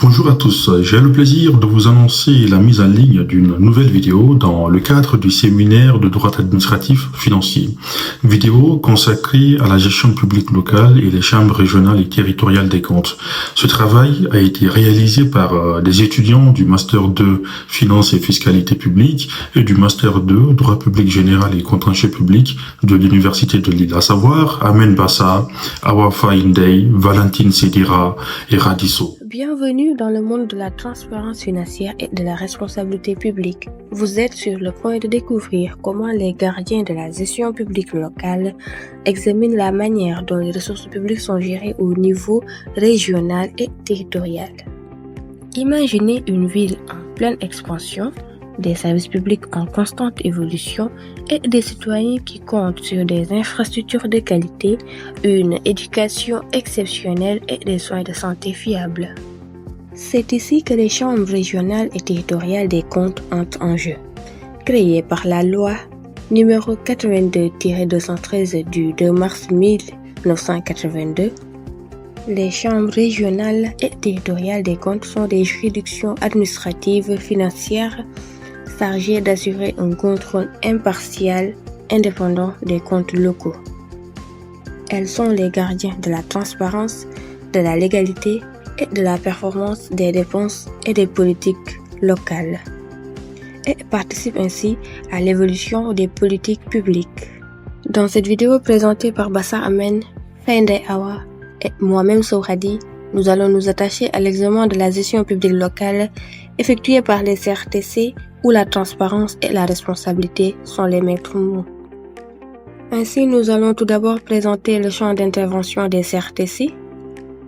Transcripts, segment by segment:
Bonjour à tous, j'ai le plaisir de vous annoncer la mise en ligne d'une nouvelle vidéo dans le cadre du séminaire de droit administratif financier. Vidéo consacrée à la gestion publique locale et les chambres régionales et territoriales des comptes. Ce travail a été réalisé par des étudiants du Master 2 Finance et Fiscalité publique et du Master 2 Droit public général et contentieux public de l'Université de Lille, à savoir Amen Bassa, Awafa Indey, Valentine Sedira et Radiso. Bienvenue dans le monde de la transparence financière et de la responsabilité publique. Vous êtes sur le point de découvrir comment les gardiens de la gestion publique locale examinent la manière dont les ressources publiques sont gérées au niveau régional et territorial. Imaginez une ville en pleine expansion, des services publics en constante évolution et des citoyens qui comptent sur des infrastructures de qualité, une éducation exceptionnelle et des soins de santé fiables. C'est ici que les chambres régionales et territoriales des comptes entrent en jeu. Créées par la loi numéro 82-213 du 2 mars 1982, les chambres régionales et territoriales des comptes sont des juridictions administratives financières chargées d'assurer un contrôle impartial, indépendant des comptes locaux. Elles sont les gardiens de la transparence, de la légalité et de la performance des dépenses et des politiques locales, et participent ainsi à l'évolution des politiques publiques. Dans cette vidéo présentée par Bassa Amen, Faindey Awa et moi-même Souradi, nous allons nous attacher à l'examen de la gestion publique locale effectuée par les CRTC, où la transparence et la responsabilité sont les maîtres mots. Ainsi, nous allons tout d'abord présenter le champ d'intervention des CRTC,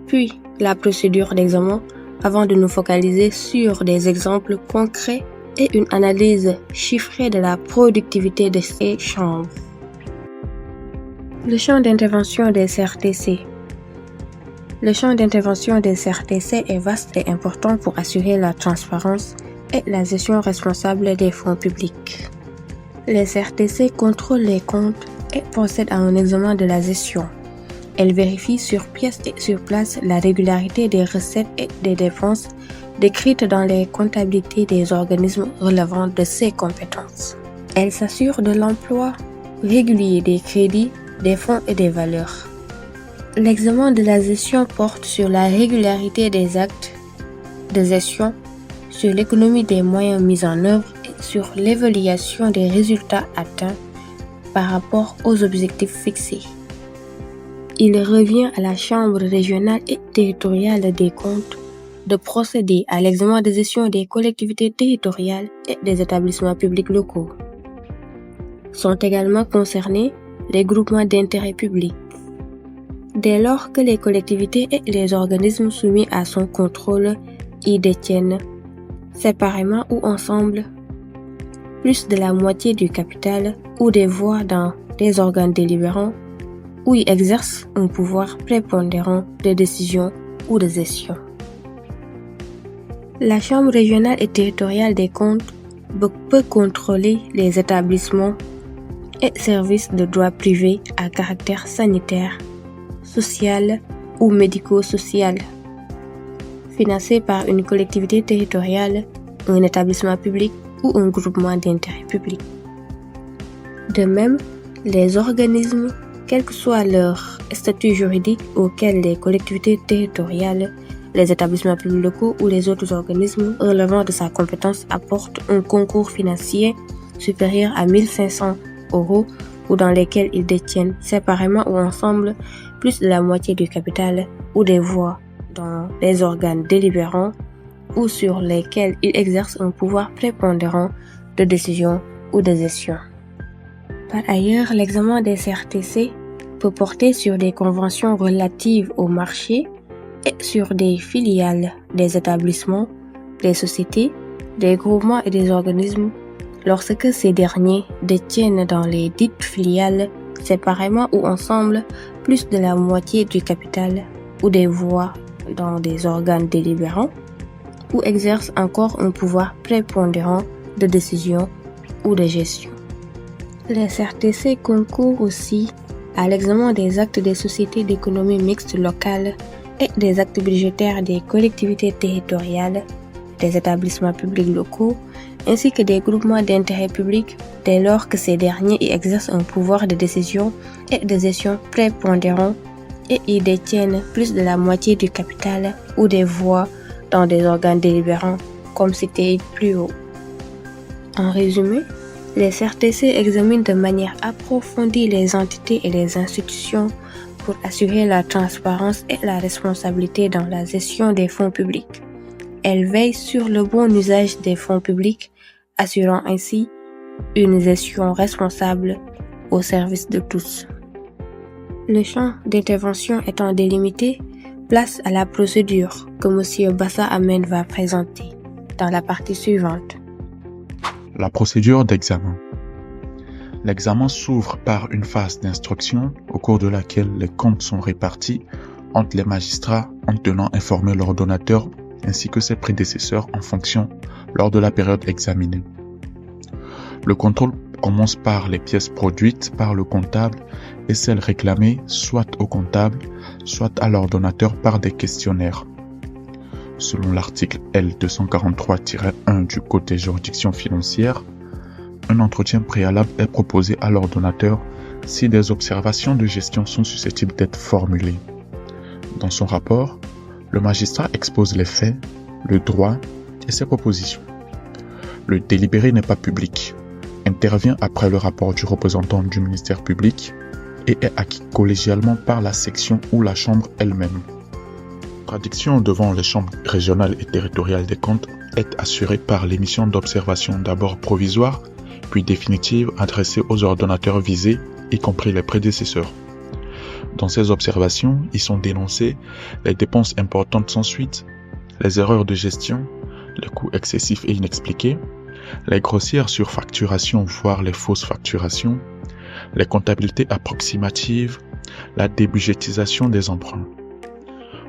puis la procédure d'examen, avant de nous focaliser sur des exemples concrets et une analyse chiffrée de la productivité de ces chambres. Le champ d'intervention des CRTC. Le champ d'intervention des CRTC est vaste et important pour assurer la transparence et la gestion responsable des fonds publics. Les CRTC contrôlent les comptes et procèdent à un examen de la gestion. Elles vérifient sur pièce et sur place la régularité des recettes et des dépenses décrites dans les comptabilités des organismes relevant de ces compétences. Elles s'assurent de l'emploi régulier des crédits, des fonds et des valeurs. L'examen de la gestion porte sur la régularité des actes de gestion, sur l'économie des moyens mis en œuvre et sur l'évaluation des résultats atteints par rapport aux objectifs fixés. Il revient à la Chambre régionale et territoriale des comptes de procéder à l'examen de gestion des collectivités territoriales et des établissements publics locaux. Sont également concernés les groupements d'intérêt public. Dès lors que les collectivités et les organismes soumis à son contrôle y détiennent, séparément ou ensemble, plus de la moitié du capital ou des voix dans des organes délibérants, ou y exercent un pouvoir prépondérant de décision ou de gestion. La Chambre régionale et territoriale des comptes peut contrôler les établissements et services de droit privé à caractère sanitaire, social ou médico-social, financés par une collectivité territoriale, un établissement public ou un groupement d'intérêt public. De même, les organismes, quel que soit leur statut juridique, auquel les collectivités territoriales, les établissements publics locaux ou les autres organismes relevant de sa compétence apportent un concours financier supérieur à 1 500 € ou dans lesquels ils détiennent séparément ou ensemble plus de la moitié du capital ou des voix dans les organes délibérants ou sur lesquels ils exercent un pouvoir prépondérant de décision ou de gestion. Par ailleurs, l'examen des CRTC peut porter sur des conventions relatives au marché et sur des filiales des établissements, des sociétés, des groupements et des organismes lorsque ces derniers détiennent dans les dites filiales, séparément ou ensemble, plus de la moitié du capital ou des voix dans des organes délibérants, ou exercent encore un pouvoir prépondérant de décision ou de gestion. Les CRTC concourent aussi à l'examen des actes des sociétés d'économie mixte locale et des actes budgétaires des collectivités territoriales, des établissements publics locaux, ainsi que des groupements d'intérêt public dès lors que ces derniers y exercent un pouvoir de décision et de gestion prépondérant et y détiennent plus de la moitié du capital ou des voix dans des organes délibérants, comme cité plus haut. En résumé, les CRTC examinent de manière approfondie les entités et les institutions pour assurer la transparence et la responsabilité dans la gestion des fonds publics. Elles veillent sur le bon usage des fonds publics, assurant ainsi une gestion responsable au service de tous. Le champ d'intervention étant délimité, place à la procédure que M. Bassa Ahmed va présenter dans la partie suivante. La procédure d'examen. L'examen s'ouvre par une phase d'instruction au cours de laquelle les comptes sont répartis entre les magistrats en tenant informé l'ordonnateur ainsi que ses prédécesseurs en fonction lors de la période examinée. Le contrôle commence par les pièces produites par le comptable et celles réclamées soit au comptable, soit à l'ordonnateur par des questionnaires. Selon l'article L243-1 du Code des juridictions financières, un entretien préalable est proposé à l'ordonnateur si des observations de gestion sont susceptibles d'être formulées. Dans son rapport, le magistrat expose les faits, le droit et ses propositions. Le délibéré n'est pas public, intervient après le rapport du représentant du ministère public et est acquis collégialement par la section ou la chambre elle-même. La traduction devant les chambres régionales et territoriales des comptes est assurée par l'émission d'observations d'abord provisoires puis définitives adressées aux ordonnateurs visés, y compris les prédécesseurs. Dans ces observations, y sont dénoncées les dépenses importantes sans suite, les erreurs de gestion, les coûts excessifs et inexpliqués, les grossières surfacturations voire les fausses facturations, les comptabilités approximatives, la débudgétisation des emprunts.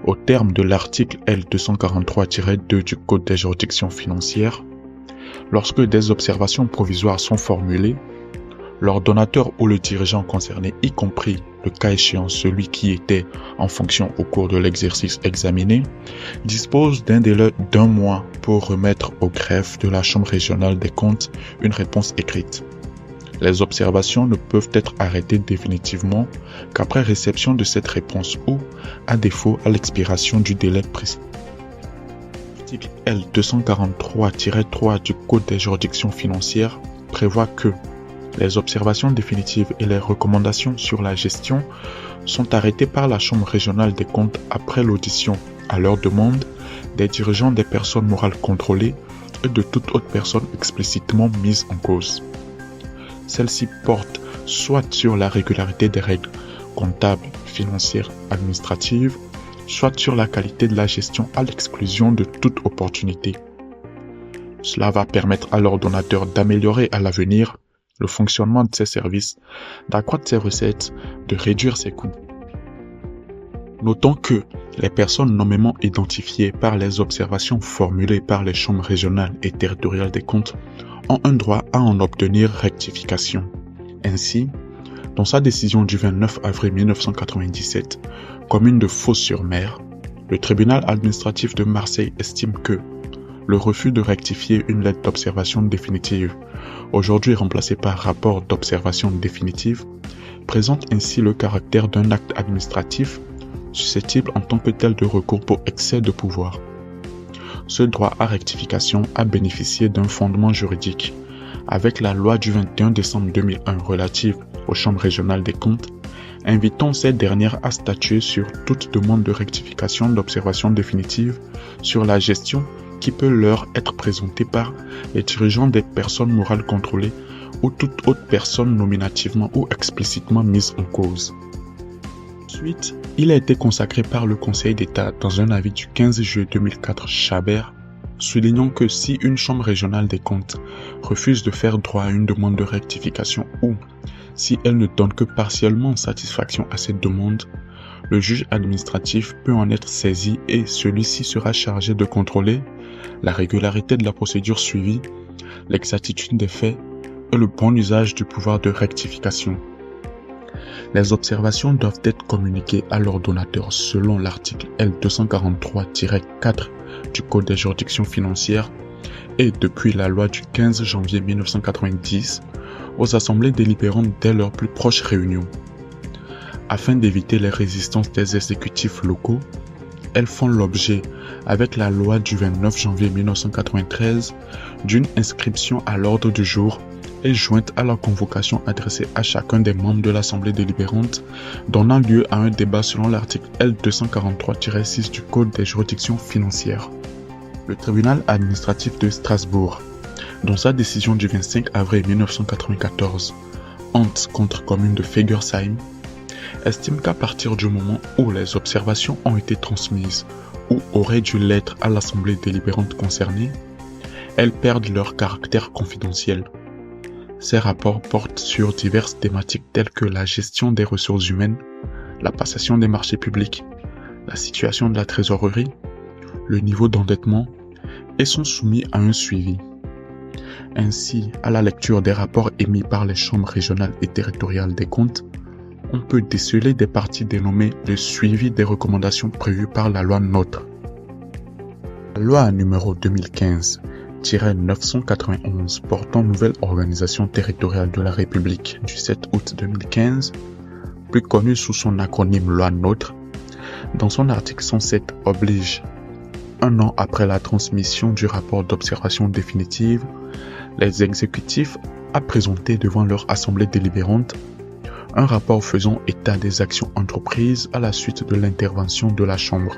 Au terme de l'article L243-2 du Code des juridictions financières, lorsque des observations provisoires sont formulées, l'ordonnateur ou le dirigeant concerné, y compris le cas échéant celui qui était en fonction au cours de l'exercice examiné, dispose d'un délai d'1 mois pour remettre au greffe de la Chambre régionale des comptes une réponse écrite. Les observations ne peuvent être arrêtées définitivement qu'après réception de cette réponse ou, à défaut, à l'expiration du délai précis. L'article L243-3 du Code des juridictions financières prévoit que les observations définitives et les recommandations sur la gestion sont arrêtées par la Chambre régionale des comptes après l'audition, à leur demande, des dirigeants des personnes morales contrôlées et de toute autre personne explicitement mise en cause. Celles-ci portent soit sur la régularité des règles comptables, financières, administratives, soit sur la qualité de la gestion à l'exclusion de toute opportunité. Cela va permettre à l'ordonnateur d'améliorer à l'avenir le fonctionnement de ses services, d'accroître ses recettes, de réduire ses coûts. Notons que les personnes nommément identifiées par les observations formulées par les chambres régionales et territoriales des comptes ont un droit à en obtenir rectification. Ainsi, dans sa décision du 29 avril 1997, commune de Fos-sur-Mer, le tribunal administratif de Marseille estime que le refus de rectifier une lettre d'observation définitive, aujourd'hui remplacée par rapport d'observation définitive, présente ainsi le caractère d'un acte administratif susceptible en tant que tel de recours pour excès de pouvoir. Ce droit à rectification a bénéficié d'un fondement juridique avec la loi du 21 décembre 2001 relative aux chambres régionales des comptes, invitant ces dernières à statuer sur toute demande de rectification d'observation définitive sur la gestion qui peut leur être présentée par les dirigeants des personnes morales contrôlées ou toute autre personne nominativement ou explicitement mise en cause. Ensuite, il a été consacré par le Conseil d'État dans un avis du 15 juillet 2004 Chabert, soulignant que si une chambre régionale des comptes refuse de faire droit à une demande de rectification ou si elle ne donne que partiellement satisfaction à cette demande, le juge administratif peut en être saisi et celui-ci sera chargé de contrôler la régularité de la procédure suivie, l'exactitude des faits et le bon usage du pouvoir de rectification. Les observations doivent être communiquées à leur donateur selon l'article L243-4 du Code des juridictions financières et depuis la loi du 15 janvier 1990 aux assemblées délibérantes dès leur plus proche réunion. Afin d'éviter les résistances des exécutifs locaux, elles font l'objet, avec la loi du 29 janvier 1993, d'une inscription à l'ordre du jour et jointe à la convocation adressée à chacun des membres de l'Assemblée délibérante, donnant lieu à un débat selon l'article L243-6 du Code des juridictions financières. Le tribunal administratif de Strasbourg, dans sa décision du 25 avril 1994, Ant contre commune de Fegersheim, estime qu'à partir du moment où les observations ont été transmises ou auraient dû l'être à l'Assemblée délibérante concernée, elles perdent leur caractère confidentiel. Ces rapports portent sur diverses thématiques telles que la gestion des ressources humaines, la passation des marchés publics, la situation de la trésorerie, le niveau d'endettement et sont soumis à un suivi. Ainsi, à la lecture des rapports émis par les chambres régionales et territoriales des comptes, on peut déceler des parties dénommées le suivi des recommandations prévues par la loi NOTRe. La loi numéro 2015-991 portant nouvelle organisation territoriale de la République du 7 août 2015, plus connue sous son acronyme loi NOTRe, dans son article 107 oblige, un an après la transmission du rapport d'observation définitive, les exécutifs à présenter devant leur assemblée délibérante un rapport faisant état des actions entreprises à la suite de l'intervention de la Chambre.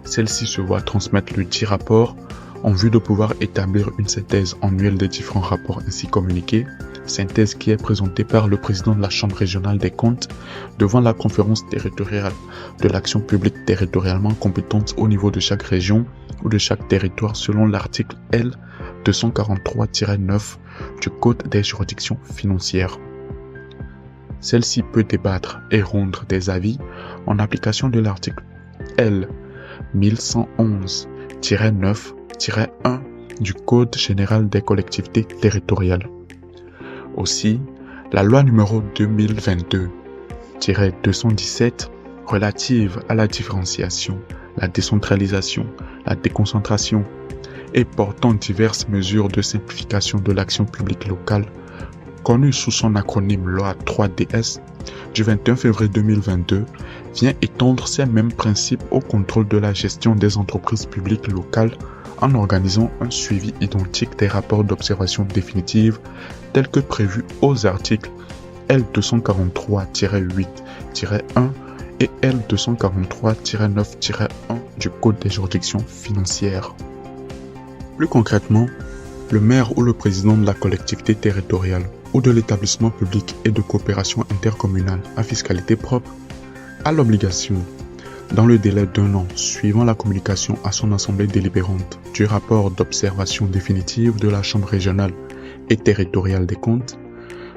Celle-ci se voit transmettre le dit rapport en vue de pouvoir établir une synthèse annuelle des différents rapports ainsi communiqués, synthèse qui est présentée par le président de la Chambre régionale des comptes devant la conférence territoriale de l'action publique territorialement compétente au niveau de chaque région ou de chaque territoire selon l'article L243-9 du Code des juridictions financières. Celle-ci peut débattre et rendre des avis en application de l'article L 1111-9-1 du Code général des collectivités territoriales. Aussi, la loi numéro 2022-217 relative à la différenciation, la décentralisation, la déconcentration et portant diverses mesures de simplification de l'action publique locale, connue sous son acronyme loi 3DS, du 21 février 2022, vient étendre ces mêmes principes au contrôle de la gestion des entreprises publiques locales en organisant un suivi identique des rapports d'observation définitive tels que prévus aux articles L243-8-1 et L243-9-1 du Code des juridictions financières. Plus concrètement, le maire ou le président de la collectivité territoriale ou de l'établissement public et de coopération intercommunale à fiscalité propre a l'obligation, dans le délai d'1 an suivant la communication à son assemblée délibérante du rapport d'observation définitive de la Chambre régionale et territoriale des comptes,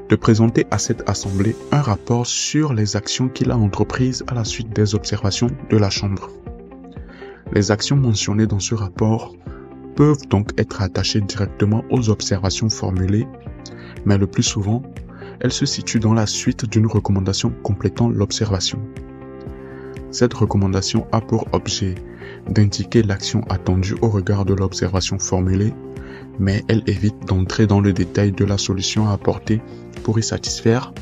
de présenter à cette assemblée un rapport sur les actions qu'il a entreprises à la suite des observations de la Chambre. Les actions mentionnées dans ce rapport peuvent donc être attachées directement aux observations formulées, mais le plus souvent, elles se situent dans la suite d'une recommandation complétant l'observation. Cette recommandation a pour objet d'indiquer l'action attendue au regard de l'observation formulée, mais elle évite d'entrer dans le détail de la solution à apporter pour y satisfaire,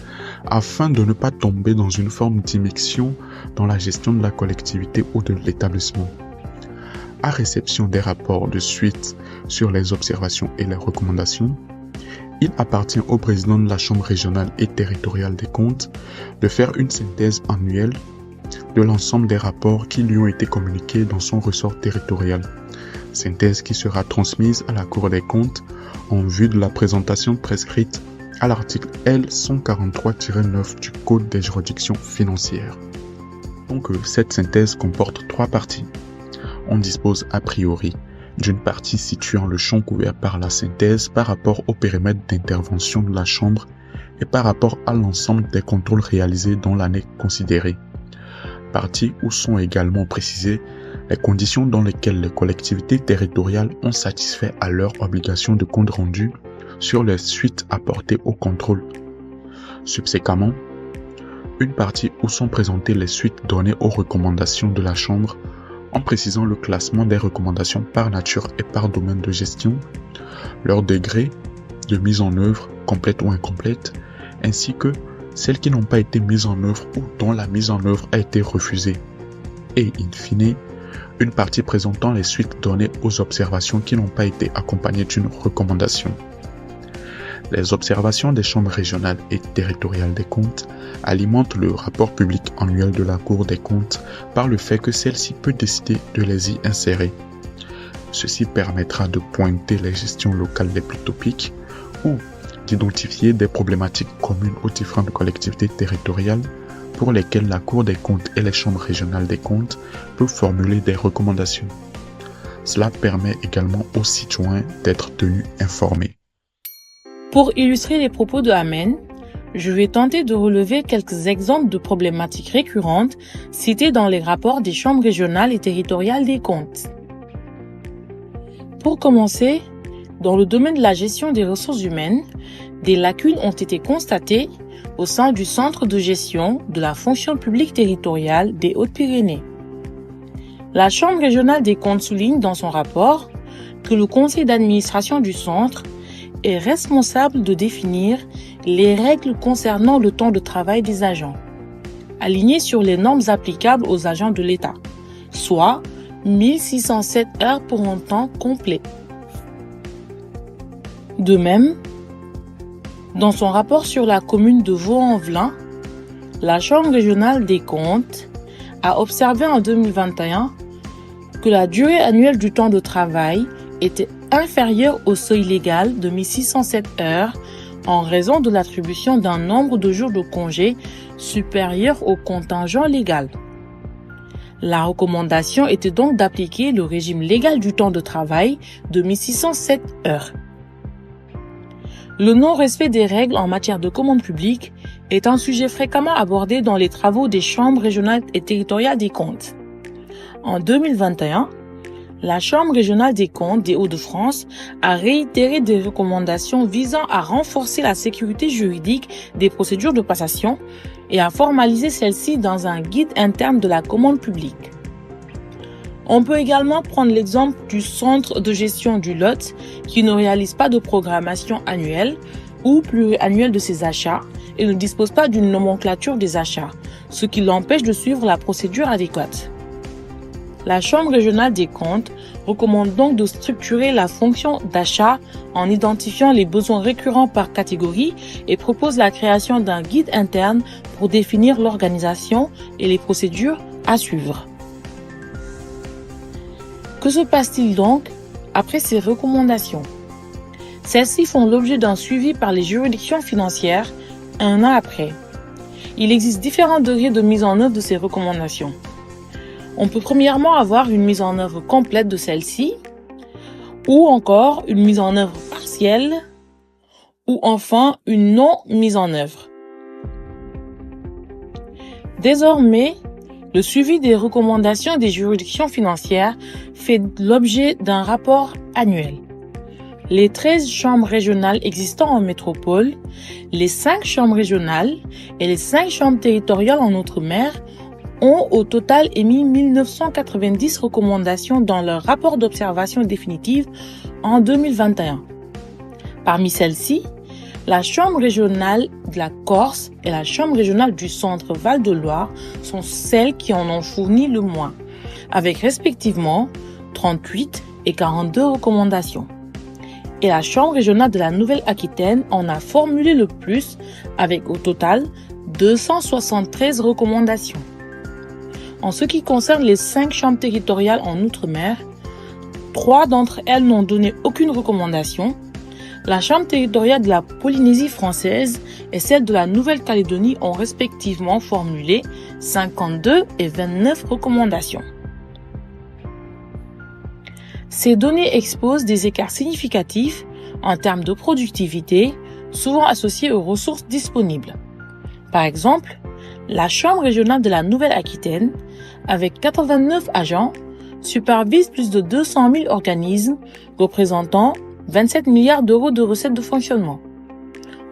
afin de ne pas tomber dans une forme d'immixtion dans la gestion de la collectivité ou de l'établissement. À réception des rapports de suite sur les observations et les recommandations, il appartient au président de la Chambre régionale et territoriale des comptes de faire une synthèse annuelle de l'ensemble des rapports qui lui ont été communiqués dans son ressort territorial. Synthèse qui sera transmise à la Cour des comptes en vue de la présentation prescrite à l'article L143-9 du Code des juridictions financières. Donc cette synthèse comporte 3 parties. On dispose a priori d'une partie situant le champ couvert par la synthèse par rapport au périmètre d'intervention de la Chambre et par rapport à l'ensemble des contrôles réalisés dans l'année considérée. Partie où sont également précisées les conditions dans lesquelles les collectivités territoriales ont satisfait à leur obligation de compte rendu sur les suites apportées au contrôle. Subséquemment, une partie où sont présentées les suites données aux recommandations de la Chambre, en précisant le classement des recommandations par nature et par domaine de gestion, leur degré de mise en œuvre, complète ou incomplète, ainsi que celles qui n'ont pas été mises en œuvre ou dont la mise en œuvre a été refusée, et in fine, une partie présentant les suites données aux observations qui n'ont pas été accompagnées d'une recommandation. Les observations des chambres régionales et territoriales des comptes alimentent le rapport public annuel de la Cour des comptes par le fait que celle-ci peut décider de les y insérer. Ceci permettra de pointer les gestions locales les plus topiques ou d'identifier des problématiques communes aux différentes collectivités territoriales pour lesquelles la Cour des comptes et les chambres régionales des comptes peuvent formuler des recommandations. Cela permet également aux citoyens d'être tenus informés. Pour illustrer les propos de Amen, je vais tenter de relever quelques exemples de problématiques récurrentes citées dans les rapports des chambres régionales et territoriales des comptes. Pour commencer, dans le domaine de la gestion des ressources humaines, des lacunes ont été constatées au sein du Centre de gestion de la fonction publique territoriale des Hautes-Pyrénées. La Chambre régionale des comptes souligne dans son rapport que le conseil d'administration du centre est responsable de définir les règles concernant le temps de travail des agents, alignées sur les normes applicables aux agents de l'État, soit 1607 heures pour un temps complet. De même, dans son rapport sur la commune de Vaux-en-Velin, la Chambre régionale des comptes a observé en 2021 que la durée annuelle du temps de travail était inférieure au seuil légal de 1607 heures en raison de l'attribution d'un nombre de jours de congé supérieur au contingent légal. La recommandation était donc d'appliquer le régime légal du temps de travail de 1607 heures. Le non-respect des règles en matière de commande publique est un sujet fréquemment abordé dans les travaux des chambres régionales et territoriales des comptes. En 2021, la Chambre régionale des comptes des Hauts-de-France a réitéré des recommandations visant à renforcer la sécurité juridique des procédures de passation et à formaliser celles-ci dans un guide interne de la commande publique. On peut également prendre l'exemple du centre de gestion du Lot qui ne réalise pas de programmation annuelle ou pluriannuelle de ses achats et ne dispose pas d'une nomenclature des achats, ce qui l'empêche de suivre la procédure adéquate. La Chambre régionale des comptes recommande donc de structurer la fonction d'achat en identifiant les besoins récurrents par catégorie et propose la création d'un guide interne pour définir l'organisation et les procédures à suivre. Que se passe-t-il donc après ces recommandations? Celles-ci font l'objet d'un suivi par les juridictions financières un an après. Il existe différents degrés de mise en œuvre de ces recommandations. On peut premièrement avoir une mise en œuvre complète de celle-ci, ou encore une mise en œuvre partielle, ou enfin une non-mise en œuvre. Désormais, le suivi des recommandations des juridictions financières fait l'objet d'un rapport annuel. Les 13 chambres régionales existant en métropole, les 5 chambres régionales et les 5 chambres territoriales en Outre-mer ont au total émis 1990 recommandations dans leur rapport d'observation définitive en 2021. Parmi celles-ci, la Chambre régionale de la Corse et la Chambre régionale du Centre Val-de-Loire sont celles qui en ont fourni le moins, avec respectivement 38 et 42 recommandations. Et la Chambre régionale de la Nouvelle-Aquitaine en a formulé le plus, avec au total 273 recommandations. En ce qui concerne les 5 chambres territoriales en Outre-mer, 3 d'entre elles n'ont donné aucune recommandation. La Chambre territoriale de la Polynésie française et celle de la Nouvelle-Calédonie ont respectivement formulé 52 et 29 recommandations. Ces données exposent des écarts significatifs en termes de productivité, souvent associés aux ressources disponibles. Par exemple, la Chambre régionale de la Nouvelle-Aquitaine, avec 89 agents, supervise plus de 200 000 organismes représentant 27 milliards d'euros de recettes de fonctionnement.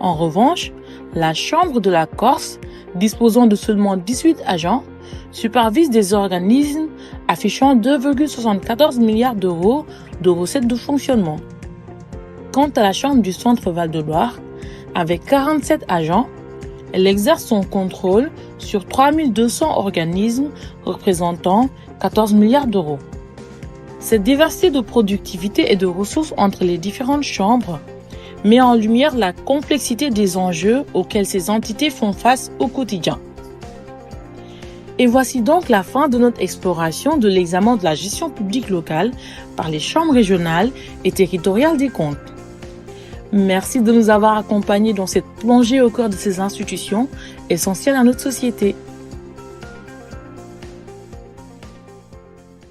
En revanche, la Chambre de la Corse disposant de seulement 18 agents, supervise des organismes affichant 2,74 milliards d'euros de recettes de fonctionnement. Quant à la Chambre du Centre Val-de-Loire, avec 47 agents, elle exerce son contrôle sur 3200 organismes représentant 14 milliards d'euros. Cette diversité de productivité et de ressources entre les différentes chambres met en lumière la complexité des enjeux auxquels ces entités font face au quotidien. Et voici donc la fin de notre exploration de l'examen de la gestion publique locale par les chambres régionales et territoriales des comptes. Merci de nous avoir accompagnés dans cette plongée au cœur de ces institutions essentielles à notre société.